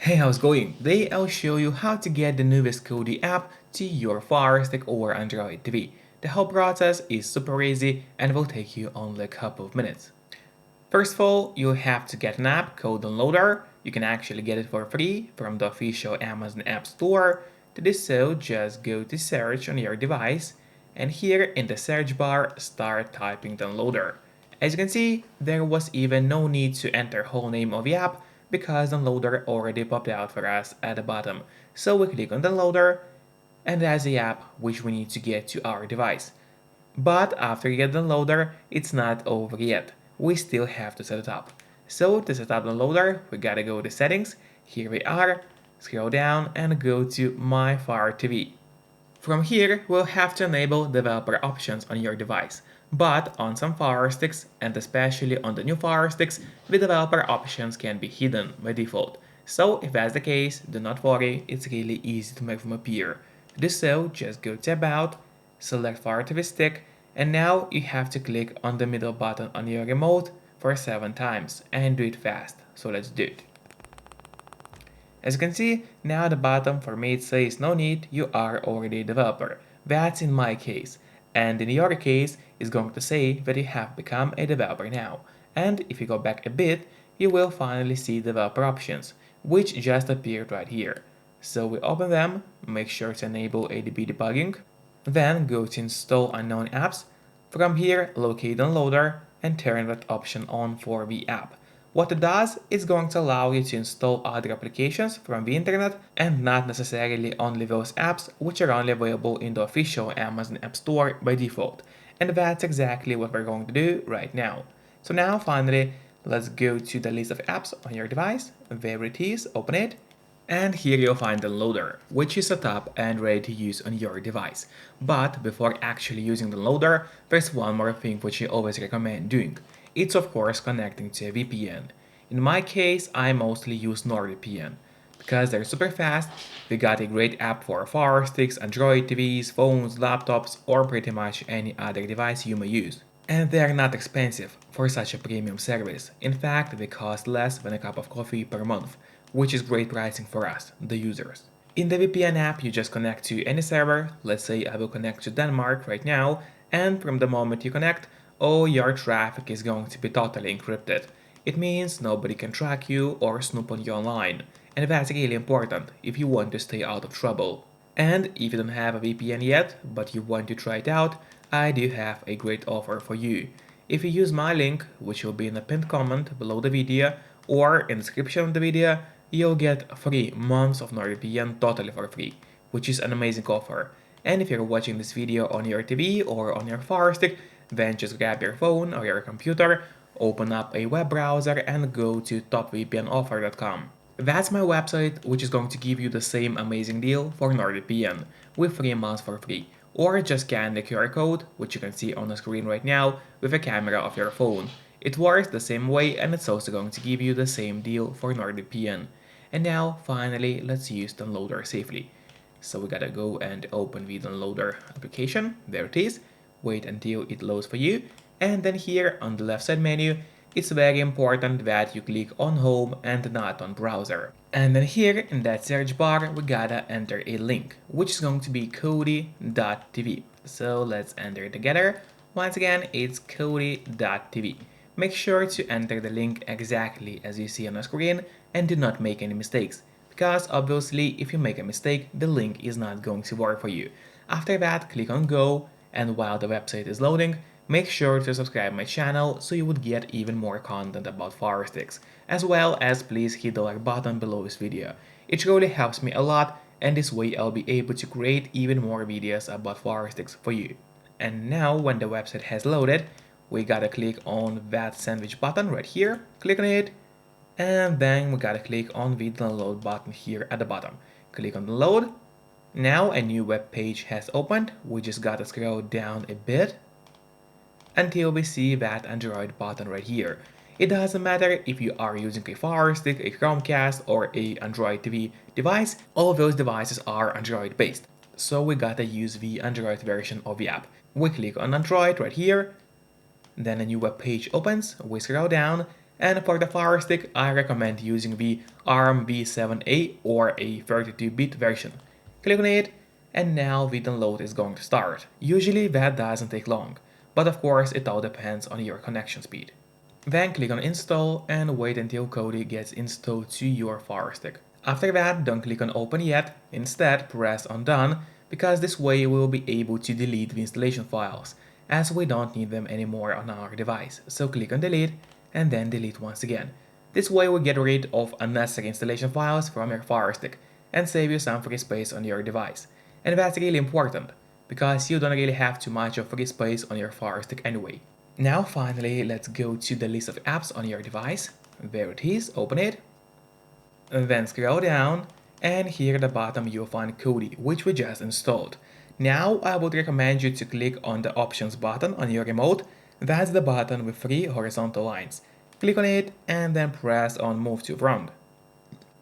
Hey, how's it going? Today I'll show you how to get the newest Kodi app to your Firestick or Android TV. The whole process is super easy and will take you only a couple of minutes. First of all, you'll have to get an app called Downloader. You can actually get it for free from the official Amazon App Store. To do so, just go to search on your device and here in the search bar, start typing Downloader. As you can see, there was even no need to enter whole name of the app because Downloader already popped out for us at the bottom. So we click on Downloader and that's the app which we need to get to our device. But after you get the Downloader, it's not over yet. We still have to set it up. So to set up the Downloader, we gotta go to settings. Here we are. Scroll down and go to My Fire TV. From here, we'll have to enable developer options on your device. But on some Fire Sticks, and especially on the new Fire Sticks, the developer options can be hidden by default. So if that's the case, do not worry, it's really easy to make them appear. To do so, just go to About, select Fire TV Stick, and now you have to click on the middle button on your remote for 7 times and do it fast. So let's do it. As you can see, now at the bottom for me it says no need, you are already a developer. That's in my case. And in your case, it's going to say that you have become a developer now. And if you go back a bit, you will finally see developer options, which just appeared right here. So we open them, make sure to enable ADB debugging, then go to install unknown apps. From here, locate downloader and turn that option on for the app. What it does is going to allow you to install other applications from the internet and not necessarily only those apps which are only available in the official Amazon App Store by default. And that's exactly what we're going to do right now. So now finally, let's go to the list of apps on your device. There it is, open it. And here you'll find the loader, which is set up and ready to use on your device. But before actually using the loader, there's one more thing which I always recommend doing. It's of course connecting to a VPN. In my case, I mostly use NordVPN. Because they're super fast, they got a great app for Fire Sticks, Android TVs, phones, laptops, or pretty much any other device you may use. And they are not expensive for such a premium service. In fact, they cost less than a cup of coffee per month, which is great pricing for us, the users. In the VPN app, you just connect to any server. Let's say I will connect to Denmark right now, and from the moment you connect, all your traffic is going to be totally encrypted. It means nobody can track you or snoop on you online, and that's really important if you want to stay out of trouble. And if you don't have a VPN yet, but you want to try it out, I do have a great offer for you. If you use my link, which will be in the pinned comment below the video or in the description of the video, you'll get 3 months of NordVPN totally for free, which is an amazing offer. And if you're watching this video on your TV or on your Fire Stick, then just grab your phone or your computer, open up a web browser and go to topvpnoffer.com. That's my website, which is going to give you the same amazing deal for NordVPN with 3 months for free. Or just scan the QR code, which you can see on the screen right now, with a camera of your phone. It works the same way and it's also going to give you the same deal for NordVPN. And now, finally, let's use Downloader safely. So we gotta go and open the Downloader application. There it is. Wait until it loads for you. And then here on the left side menu, it's very important that you click on Home and not on Browser. And then here in that search bar, we gotta enter a link, which is going to be Kodi.tv. So let's enter it together. Once again, it's Kodi.tv. Make sure to enter the link exactly as you see on the screen and do not make any mistakes, because obviously if you make a mistake, the link is not going to work for you. After that, click on Go, and while the website is loading, make sure to subscribe my channel so you would get even more content about Fire Sticks, as well as please hit the like button below this video. It really helps me a lot, and this way I'll be able to create even more videos about Fire Sticks for you. And now when the website has loaded, we gotta click on that sandwich button right here, click on it, and then we gotta click on the download button here at the bottom. Click on download. Now a new web page has opened. We just gotta scroll down a bit until we see that Android button right here. It doesn't matter if you are using a Fire Stick, a Chromecast, or a Android TV device, all of those devices are Android based. So we gotta use the Android version of the app. We click on Android right here, then a new web page opens, we scroll down, And for the Firestick, I recommend using the ARM V7A or a 32-bit version. Click on it, and now the download is going to start. Usually that doesn't take long, but of course it all depends on your connection speed. Then click on install and wait until Kodi gets installed to your Firestick. After that, don't click on open yet, instead press on done, because this way we will be able to delete the installation files, as we don't need them anymore on our device. So click on delete and then delete once again. This way we get rid of unnecessary installation files from your Firestick and save you some free space on your device. And that's really important, because you don't really have too much of free space on your Firestick anyway. Now finally, let's go to the list of apps on your device. There it is, open it. Then scroll down, and here at the bottom you'll find Kodi, which we just installed. Now I would recommend you to click on the options button on your remote. That's the button with 3 horizontal lines. Click on it and then press on move to front.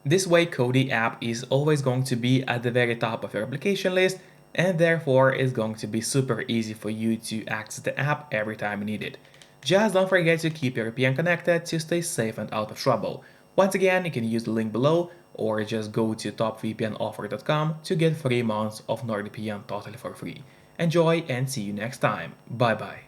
This way Kodi app is always going to be at the very top of your application list, and therefore it's going to be super easy for you to access the app every time you need it. Just don't forget to keep your VPN connected to stay safe and out of trouble. Once again, you can use the link below or just go to topvpnoffer.com to get 3 months of NordVPN totally for free. Enjoy and see you next time. Bye bye.